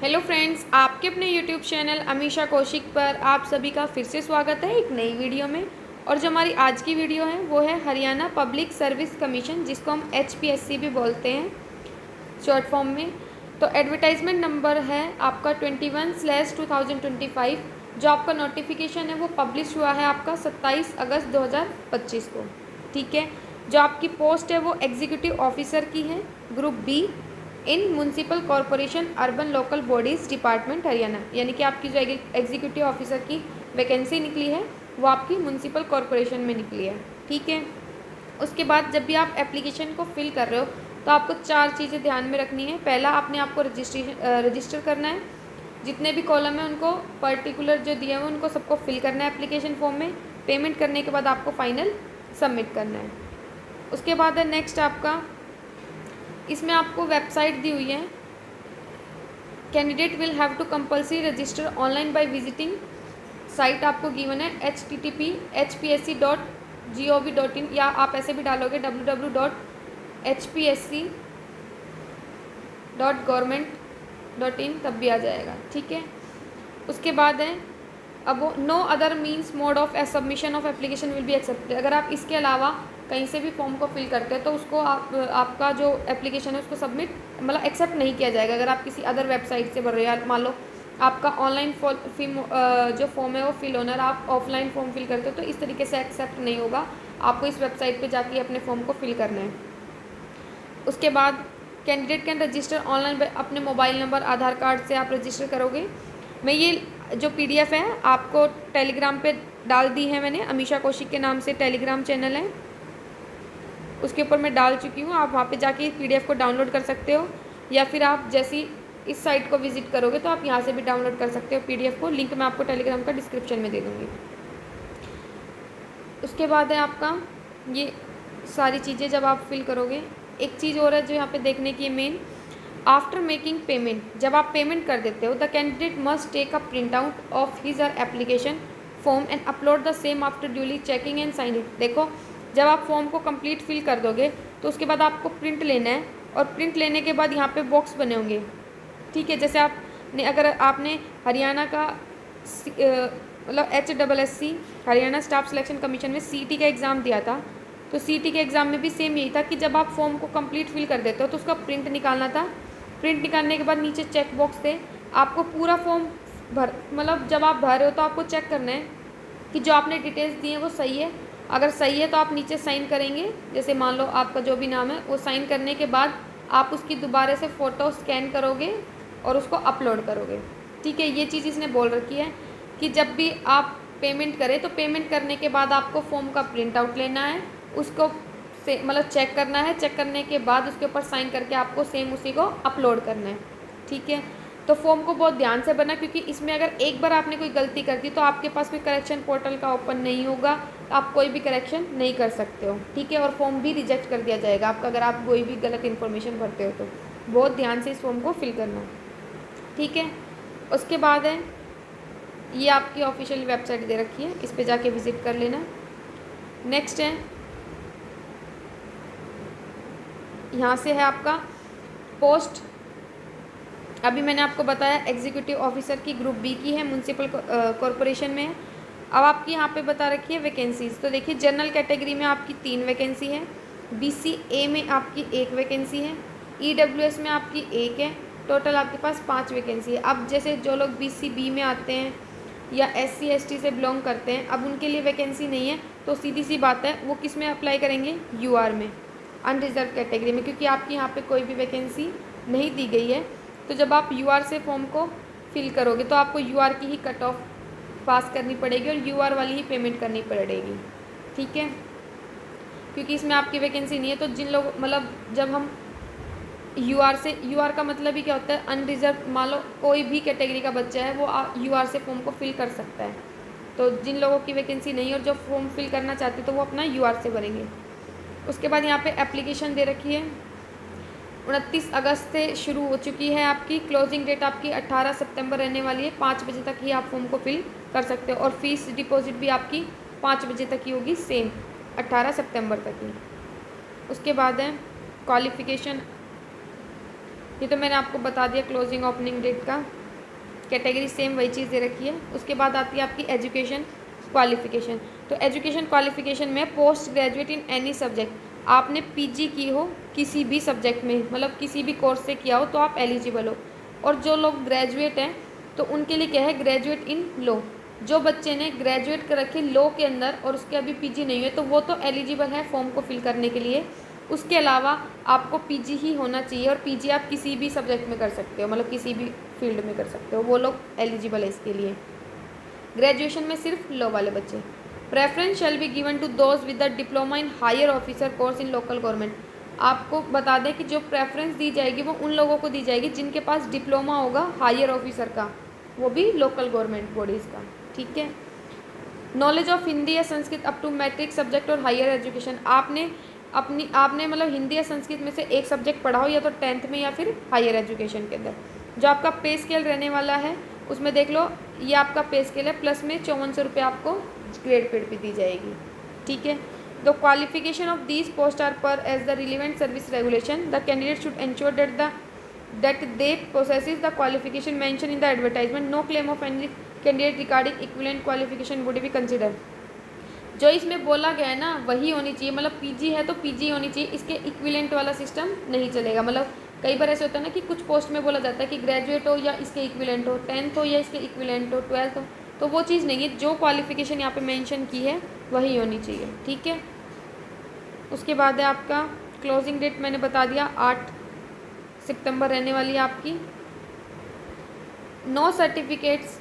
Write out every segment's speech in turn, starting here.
Hello friends, आपके अपने YouTube channel Amisha Kaushik पर आप सभी का फिर से स्वागत है एक नई वीडियो में। और जो हमारी आज की वीडियो है वो है हरियाणा पब्लिक सर्विस कमीशन, जिसको हम HPSC भी बोलते हैं शॉर्ट फॉर्म में। तो एडवर्टाइजमेंट नंबर है आपका 21/2025। जो आपका नोटिफिकेशन है वो पब्लिश हुआ है आपका 27 अगस्त 2025 को। ठीक है, जो आपकी पोस्ट है वो एग्जीक्यूटिव ऑफिसर की है, group B, in municipal corporation urban local bodies department Haryana. यानी कि आपकी जो एग्जीक्यूटिव ऑफिसर की वैकेंसी निकली है वो आपकी म्यूनसिपल कॉरपोरेशन में निकली है। ठीक है, उसके बाद जब भी आप एप्लीकेशन को फिल कर रहे हो तो आपको 4 चीज़ें ध्यान में रखनी है। पहला, आपने आपको रजिस्टर करना है। जितने भी कॉलम हैं उनको पर्टिकुलर जो दिए हुए उनको सबको फिल करना है एप्लीकेशन फॉर्म में। पेमेंट करने के बाद आपको फाइनल सबमिट करना है। उसके बाद है नेक्स्ट आपका, इसमें आपको वेबसाइट दी हुई है। Candidate will have to compulsory register online by visiting site आपको गिवन है http://hpsc.gov.in, या आप ऐसे भी डालोगे www.hpsc.government.in, तब भी आ जाएगा। ठीक है, उसके बाद है अब no other means mode of submission of application will be accepted. अगर आप इसके अलावा कहीं से भी फॉर्म को फिल करते हैं तो उसको आपका जो एप्लीकेशन है उसको सबमिट मतलब एक्सेप्ट नहीं किया जाएगा। अगर आप किसी अदर वेबसाइट से भर रहे हो, मान लो आपका ऑनलाइन जो फॉर्म है वो फिल होना है, आप ऑफलाइन फॉर्म फिल करते हो तो इस तरीके से एक्सेप्ट नहीं होगा। आपको इस वेबसाइट पे जाके अपने फॉर्म को फिल करना है। उसके बाद कैंडिडेट कैन रजिस्टर ऑनलाइन अपने मोबाइल नंबर, आधार कार्ड से आप रजिस्टर करोगे। मैं ये जो PDF है आपको टेलीग्राम पे डाल दी है मैंने, अमीशा कौशिक के नाम से टेलीग्राम चैनल है, उसके ऊपर मैं डाल चुकी हूँ। आप वहाँ पे जाके PDF को डाउनलोड कर सकते हो, या फिर आप जैसी इस साइट को विजिट करोगे तो आप यहाँ से भी डाउनलोड कर सकते हो PDF को। लिंक मैं आपको टेलीग्राम का डिस्क्रिप्शन में दे दूँगी। उसके बाद है आपका ये सारी चीज़ें जब आप फिल करोगे, एक चीज़ और है जो यहाँ पे देखने की मेन, आफ्टर मेकिंग पेमेंट, जब आप पेमेंट कर देते हो the candidate must take a print out of his और application form and upload the same after duly checking and sign it. देखो, जब आप फॉर्म को कंप्लीट फिल कर दोगे तो उसके बाद आपको प्रिंट लेना है, और प्रिंट लेने के बाद यहाँ पे बॉक्स बने होंगे। ठीक है, जैसे आपने अगर आपने हरियाणा का मतलब HSSC Haryana staff selection commission में CT का एग्ज़ाम दिया था, तो CT के एग्ज़ाम में भी सेम यही था कि जब आप फॉर्म को कंप्लीट फिल कर देते हो तो उसका प्रिंट निकालना था। प्रिंट निकालने के बाद नीचे चेक बॉक्स थे, आपको पूरा फॉर्म मतलब जब आप भर रहे हो तो आपको चेक करना है कि जो आपने डिटेल्स दी हैं वो सही है। अगर सही है तो आप नीचे साइन करेंगे, जैसे मान लो आपका जो भी नाम है वो साइन करने के बाद आप उसकी दोबारा से फ़ोटो स्कैन करोगे और उसको अपलोड करोगे। ठीक है, ये चीज़ इसने बोल रखी है कि जब भी आप पेमेंट करें तो पेमेंट करने के बाद आपको फॉर्म का प्रिंट आउट लेना है, उसको से मतलब चेक करना है, चेक करने के बाद उसके ऊपर साइन करके आपको सेम उसी को अपलोड करना है। ठीक है, तो फॉर्म को बहुत ध्यान से भरना, क्योंकि इसमें अगर एक बार आपने कोई गलती कर दी तो आपके पास कोई करेक्शन पोर्टल का ओपन नहीं होगा, तो आप कोई भी करेक्शन नहीं कर सकते हो। ठीक है, और फॉर्म भी रिजेक्ट कर दिया जाएगा आपका अगर आप कोई भी गलत इन्फॉर्मेशन भरते हो तो बहुत ध्यान से इस फॉर्म को फिल करना। ठीक है, उसके बाद है ये आपकी ऑफिशियल वेबसाइट दे रखी है, इस पर जाके विज़िट कर लेना। नेक्स्ट है, यहाँ से है आपका पोस्ट, अभी मैंने आपको बताया एग्जीक्यूटिव ऑफिसर की ग्रुप बी की है, म्यूनसिपल कॉरपोरेशन में है। अब आपकी यहाँ पे बता रखी है वैकेंसीज, तो देखिए जनरल कैटेगरी में आपकी 3 वैकेंसी है, BCA में आपकी 1 वैकेंसी है, EWS में आपकी 1 है, टोटल आपके पास 5 वैकेंसी है। अब जैसे जो लोग BCB में आते हैं या SC ST से बिलोंग करते हैं, अब उनके लिए वैकेंसी नहीं है, तो सीधी सी बात है वो किस में अप्लाई करेंगे, UR में, अनरिजर्व कैटेगरी में, क्योंकि आपकी यहाँ पे कोई भी वैकेंसी नहीं दी गई है। तो जब आप UR से फॉर्म को फिल करोगे तो आपको UR की ही कट ऑफ पास करनी पड़ेगी और UR वाली ही पेमेंट करनी पड़ेगी। ठीक है, क्योंकि इसमें आपकी वैकेंसी नहीं है। तो जिन लोग मतलब जब हम UR का मतलब ही क्या होता है, अनरिजर्व, मान लो कोई भी कैटेगरी का बच्चा है वो UR से फॉर्म को फिल कर सकता है। तो जिन लोगों की वैकेंसी नहीं है और जो फॉर्म फिल करना चाहते हैं तो वो अपना UR से भरेंगे। उसके बाद यहाँ पे एप्लीकेशन दे रखी है, 29 अगस्त से शुरू हो चुकी है आपकी, क्लोजिंग डेट आपकी 18 सितंबर रहने वाली है। 5 बजे तक ही आप फॉर्म को फिल कर सकते हो, और फीस डिपॉजिट भी आपकी 5 बजे तक ही होगी, सेम 18 सितंबर तक ही। उसके बाद है क्वालिफ़िकेशन, ये तो मैंने आपको बता दिया क्लोजिंग ओपनिंग डेट का। कैटेगरी सेम वही चीज़ दे रखी है। उसके बाद आती है आपकी एजुकेशन क्वालिफिकेशन। तो एजुकेशन क्वालिफिकेशन में post graduate in any subject, आपने पीजी की हो किसी भी सब्जेक्ट में, मतलब किसी भी कोर्स से किया हो तो आप एलिजिबल हो। और जो लोग ग्रेजुएट हैं तो उनके लिए क्या है, ग्रेजुएट इन लॉ। जो बच्चे ने ग्रेजुएट कर रखे लॉ के अंदर और उसके अभी पीजी नहीं है तो वो तो एलिजिबल है फॉर्म को फिल करने के लिए। उसके अलावा आपको पीजी ही होना चाहिए, और पीजी आप किसी भी सब्जेक्ट में कर सकते हो, मतलब किसी भी फील्ड में कर सकते हो, वो लोग एलिजिबल है इसके लिए। ग्रेजुएशन में सिर्फ लॉ वाले बच्चे। Preference shall be given to those with the diploma in higher officer course in local government. आपको बता दें कि जो प्रेफरेंस दी जाएगी वो उन लोगों को दी जाएगी जिनके पास डिप्लोमा होगा हायर ऑफिसर का, वो भी लोकल गवर्नमेंट बॉडीज़ का। ठीक है। नॉलेज ऑफ हिंदी या Sanskrit up to matric subject और हायर एजुकेशन, आपने मतलब हिंदी या संस्कृत में से एक सब्जेक्ट पढ़ा हो, या तो 10th में या फिर हायर एजुकेशन के अंदर। जो आपका पे स्केल रहने वाला है उसमें देख लो, ये आपका पे स्केल है, प्लस में 5400 रुपये आपको ग्रेड पेड भी दी जाएगी। ठीक है। The qualification of these post are per as the relevant service regulation, the candidate should ensure that they possesses the qualification mentioned in the advertisement. No claim of any candidate regarding equivalent qualification would be considered. जो इसमें बोला गया है ना वही होनी चाहिए, मतलब पीजी है तो पीजी होनी चाहिए, इसके इक्विवेलेंट वाला सिस्टम नहीं चलेगा। मतलब कई बार ऐसे होता है ना कि कुछ पोस्ट में बोला जाता है कि ग्रेजुएट हो या इसके इक्विवेलेंट हो, 10th हो या इसके इक्विवेलेंट हो, 12th हो, तो वो चीज़ नहीं है। जो क्वालिफिकेशन यहाँ पे मेंशन की है वही होनी चाहिए। ठीक है। उसके बाद है आपका क्लोजिंग डेट, मैंने बता दिया 8 सितंबर रहने वाली है आपकी। No certificates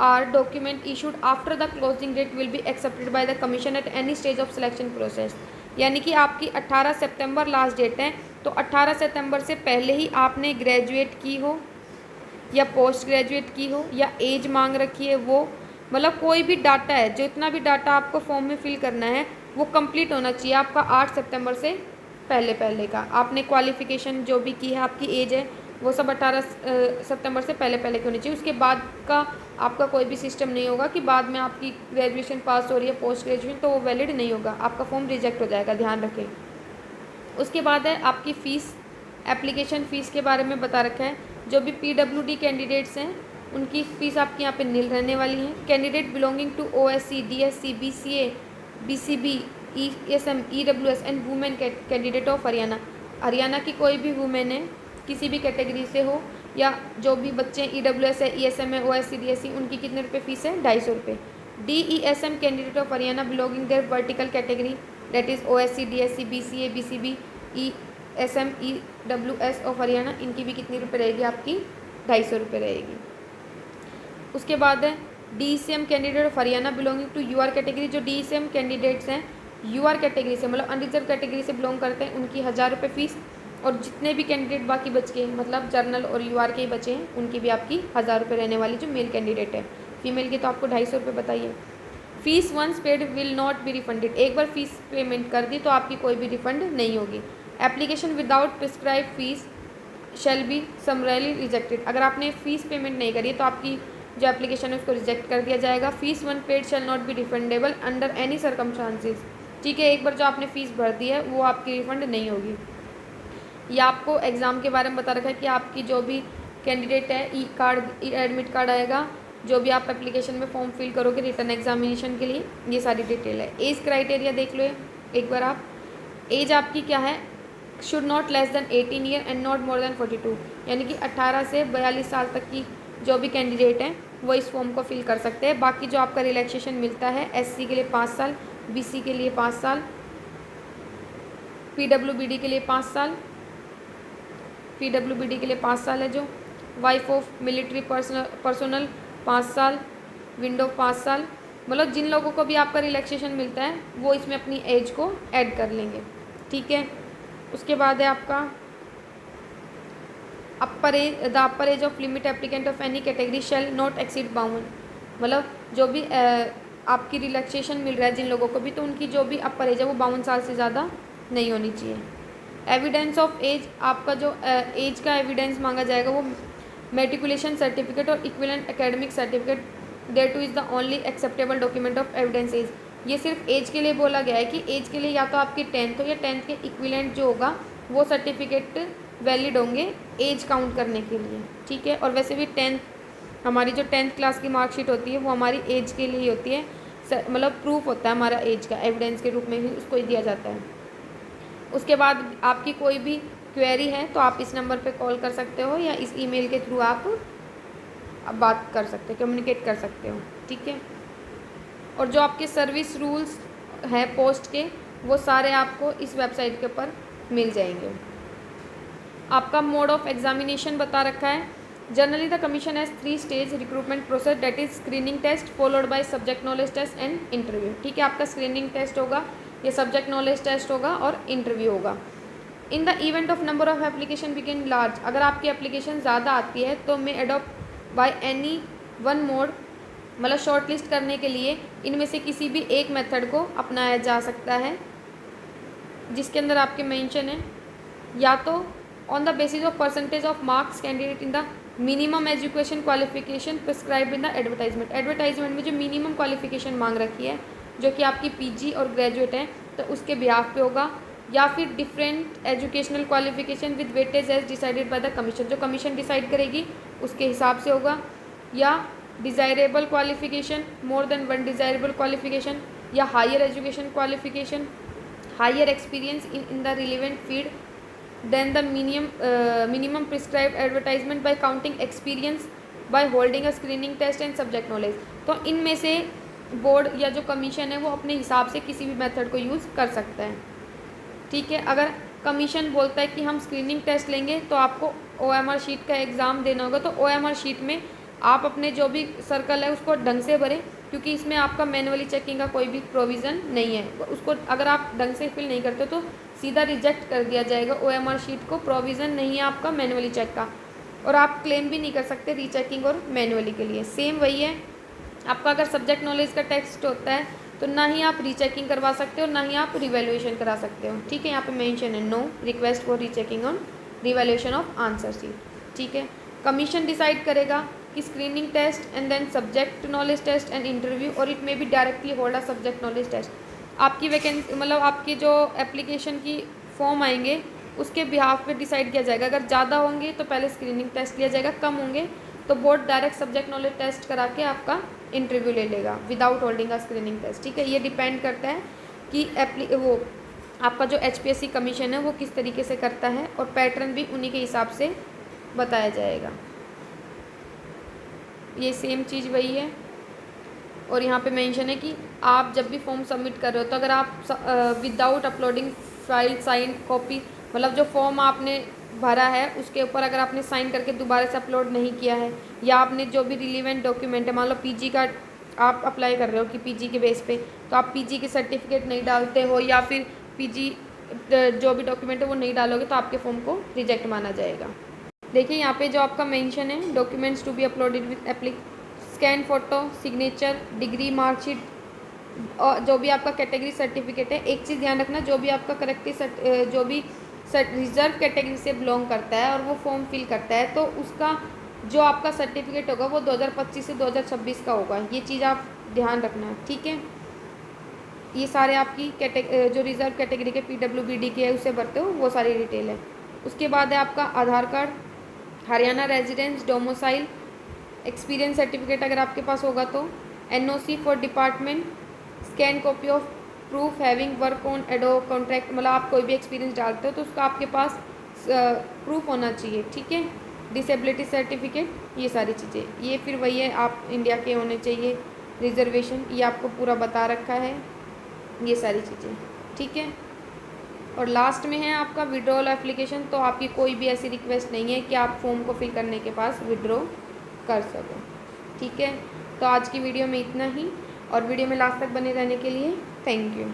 or document issued after the closing date will be accepted by the commission at any stage of selection process. यानी कि आपकी 18 सितंबर लास्ट डेट है, तो 18 सितंबर से पहले ही आपने ग्रेजुएट की हो या पोस्ट ग्रेजुएट की हो या एज मांग रखी है, वो मतलब कोई भी डाटा है, जो इतना भी डाटा आपको फॉर्म में फिल करना है वो कंप्लीट होना चाहिए आपका 8 सितंबर से पहले का। आपने क्वालिफिकेशन जो भी की है, आपकी एज है, वो सब 18 सितंबर से पहले की होनी चाहिए। उसके बाद का आपका कोई भी सिस्टम नहीं होगा कि बाद में आपकी ग्रेजुएशन पास हो रही है पोस्ट ग्रेजुएशन तो वो वैलिड नहीं होगा, आपका फॉर्म रिजेक्ट हो जाएगा, ध्यान रखें। उसके बाद है आपकी फ़ीस। एप्लीकेशन फ़ीस के बारे में बता रखा है। जो भी PWD कैंडिडेट्स हैं उनकी फ़ीस आपकी यहाँ पे नील रहने वाली है। Candidate belonging to OSC, DSC, BCA, BCB, ESM, EWS and women candidate of Haryana की कोई भी वुमेन है किसी भी कैटेगरी से हो, या जो भी बच्चे EWS है, ESM है, OSC, DSC, उनकी कितने रुपये फ़ीस है, 250 रुपये। DESM candidate of Haryana belonging their vertical category that is OSC, DSC, BCA, BCB, ESM, EWS of Haryana, इनकी भी कितनी रुपये रहेगी आपकी, 250 रुपये रहेगी। उसके बाद है DECM candidate of Haryana belonging to UR category. जो DECM कैंडिडेट्स हैं UR कैटेगरी से, मतलब अनरिजर्व कैटेगरी से बिलोंग करते हैं, उनकी 1000 रुपये फ़ीस। और जितने भी कैंडिडेट बाकी बच गए, मतलब जर्नल और UR के ही बचे हैं, उनकी भी आपकी 1000 रुपये रहने वाली, जो मेल कैंडिडेट है। फीमेल की तो आपको 250 रुपये बताइए। Fees once paid will not be refunded, एक बार फीस पेमेंट कर दी तो आपकी कोई भी रिफंड नहीं होगी। Application without prescribe fee shall be summarily rejected, अगर आपने फ़ीस पेमेंट नहीं करी है तो आपकी जो एप्लीकेशन है उसको रिजेक्ट कर दिया जाएगा। Fees one paid shall not be refundable under any circumstances. ठीक है, एक बार जो आपने फ़ीस भर दी है वो आपकी रिफ़ंड नहीं होगी। या आपको एग्ज़ाम के बारे में बता रखा है कि आपकी जो भी कैंडिडेट है ई एडमिट कार्ड आएगा, जो भी आप एप्लीकेशन में फॉर्म फिल करोगे रिटर्न एग्जामिनेशन के लिए, ये सारी डिटेल है। एज क्राइटेरिया देख लो एक बार आप। एज आपकी क्या है, should not less than 18 year and not more than 42, यानी कि 18 से 42 साल तक की जो भी कैंडिडेट हैं वो इस फॉर्म को फिल कर सकते हैं। बाकी जो आपका रिलैक्सेशन मिलता है SC के लिए 5 साल, BC के लिए 5 साल, PWBD के लिए 5 साल, PWBD के लिए 5 साल है, जो वाइफ ऑफ मिलिट्री पर्सनल 5 साल, विंडो 5 साल। मतलब जिन लोगों को भी आपका रिलैक्सेशन मिलता है वो इसमें अपनी एज को ऐड कर लेंगे। ठीक है। उसके बाद है आपका the upper as of limit applicant of any category shall not exceed 52, मतलब जो भी आपकी रिलैक्सेशन मिल रहा है जिन लोगों को भी, तो उनकी जो भी अपर एज है वो 52 साल से ज़्यादा नहीं होनी चाहिए। एविडेंस ऑफ एज, आपका जो एज का एविडेंस मांगा जाएगा वो मेट्रिकुलेशन सर्टिफिकेट और equivalent academic certificate, there too is the only acceptable document of evidence age. ये सिर्फ एज के लिए बोला गया है कि एज के लिए या तो आपकी 10th हो या 10th के इक्विवेलेंट जो होगा वो सर्टिफिकेट वैलिड होंगे एज काउंट करने के लिए, ठीक है। और वैसे भी हमारी जो 10th क्लास की मार्कशीट होती है वो हमारी एज के लिए ही होती है, मतलब प्रूफ होता है हमारा एज का, एविडेंस के रूप में ही उसको दिया जाता है। उसके बाद आपकी कोई भी क्वेरी है तो आप इस नंबर पे कॉल कर सकते हो या इस ईमेल के थ्रू आप बात कर सकते हो, कम्युनिकेट कर सकते हो, ठीक है। और जो आपके सर्विस रूल्स हैं पोस्ट के, वो सारे आपको इस वेबसाइट के ऊपर मिल जाएंगे। आपका मोड ऑफ एग्जामिनेशन बता रखा है। Generally the commission has 3 stage recruitment process, that is screening test followed by subject knowledge test and interview, ठीक है। आपका स्क्रीनिंग टेस्ट होगा, ये सब्जेक्ट नॉलेज टेस्ट होगा और इंटरव्यू होगा। In the event of number of application begin large, अगर आपकी एप्लीकेशन ज़्यादा आती है तो may adopt by any one mode, मतलब शॉर्ट लिस्ट करने के लिए इनमें से किसी भी एक मेथड को अपनाया जा सकता है, जिसके अंदर आपके मेंशन है या तो on the basis of percentage of marks candidate in the minimum education qualification prescribe in the advertisement, advertisement में जो मिनिमम क्वालिफिकेशन मांग रखी है जो कि आपकी पीजी और ग्रेजुएट है तो उसके बिहाफ पे होगा, या फिर different educational qualification with weightage as decided by the commission, जो कमीशन डिसाइड करेगी उसके हिसाब से होगा, या desirable qualification, more than one desirable qualification, या higher education qualification, higher experience in the relevant field than the minimum prescribed advertisement by counting experience by holding a screening test and subject knowledge. तो इनमें से board या जो commission है वो अपने हिसाब से किसी भी मेथड को यूज़ कर सकता है, ठीक है। अगर कमीशन बोलता है कि हम स्क्रीनिंग टेस्ट लेंगे तो आपको OMR शीट का एग्ज़ाम देना होगा, तो OMR शीट में आप अपने जो भी सर्कल है उसको ढंग से भरें, क्योंकि इसमें आपका मैनुअली चेकिंग का कोई भी प्रोविज़न नहीं है। उसको अगर आप ढंग से फिल नहीं करते तो सीधा रिजेक्ट कर दिया जाएगा। OMR शीट को प्रोविज़न नहीं है आपका मैनुअली चेक का, और आप क्लेम भी नहीं कर सकते रीचेकिंग और मैनुअली के लिए। सेम वही है आपका, अगर सब्जेक्ट नॉलेज का टेस्ट होता है तो ना ही आप रीचेकिंग करवा सकते हो ना ही आप रिवैल्यूएशन करा सकते हो, ठीक है। यहाँ पे मेंशन है no request for rechecking on revaluation of answer sheet, ठीक है। कमीशन डिसाइड करेगा कि screening test and then subject knowledge test and interview, और it may be directly hold a subject knowledge test. आपकी वैकेंसी मतलब आपकी जो एप्लीकेशन की फॉर्म आएंगे उसके बिहाफ पे डिसाइड किया जाएगा। अगर ज़्यादा होंगे तो पहले स्क्रीनिंग टेस्ट लिया जाएगा, कम होंगे तो board direct subject knowledge test करा के आपका इंटरव्यू ले लेगा without holding a screening test, ठीक है। ये डिपेंड करता है कि वो आपका जो HPSC कमीशन है वो किस तरीके से करता है, और पैटर्न भी उन्हीं के हिसाब से बताया जाएगा। ये सेम चीज़ वही है। और यहाँ पे मेंशन है कि आप जब भी फॉर्म सबमिट कर रहे हो तो अगर आप without uploading file sign copy, मतलब जो फॉर्म आपने भरा है उसके ऊपर अगर आपने साइन करके दोबारा से अपलोड नहीं किया है, या आपने जो भी रिलीवेंट डॉक्यूमेंट है, मान लो PG का आप अप्लाई कर रहे हो कि PG के बेस पे, तो आप PG के सर्टिफिकेट नहीं डालते हो या फिर PG जो भी डॉक्यूमेंट है वो नहीं डालोगे तो आपके फॉर्म को रिजेक्ट माना जाएगा। देखिए यहाँ पे जो आपका मेंशन है documents to be uploaded with scan photo, signature, degree, marksheet, और जो भी आपका कैटेगरी सर्टिफिकेट है। एक चीज़ ध्यान रखना, जो भी आपका करेक्टिव जो भी रिजर्व कैटेगरी से बिलोंग करता है और वो फॉर्म फिल करता है तो उसका जो आपका सर्टिफिकेट होगा वो 2025 से 2026 का होगा। ये चीज़ आप ध्यान रखना, ठीक है। ये सारे आपकी जो रिजर्व कैटेगरी के PWBD के है उसे भरते हो वो सारी डिटेल है। उसके बाद है आपका Aadhaar card, Haryana residence domicile, experience certificate अगर आपके पास होगा तो, NOC for department, scan copy of proof having work on ad hoc contract, मतलब आप कोई भी एक्सपीरियंस डालते हो तो उसका आपके पास प्रूफ होना चाहिए, ठीक है। डिसेबिलिटी सर्टिफिकेट, ये सारी चीज़ें, ये फिर वही है आप इंडिया के होने चाहिए। रिजर्वेशन ये आपको पूरा बता रखा है, ये सारी चीज़ें, ठीक है। और लास्ट में है आपका विड्रॉल एप्लीकेशन, तो आपकी कोई भी ऐसी रिक्वेस्ट नहीं है कि आप फॉर्म को फिल करने के पास विड्रॉ कर सको, ठीक है। तो आज की वीडियो में इतना ही, और वीडियो में लास्ट तक बने रहने के लिए थैंक यू।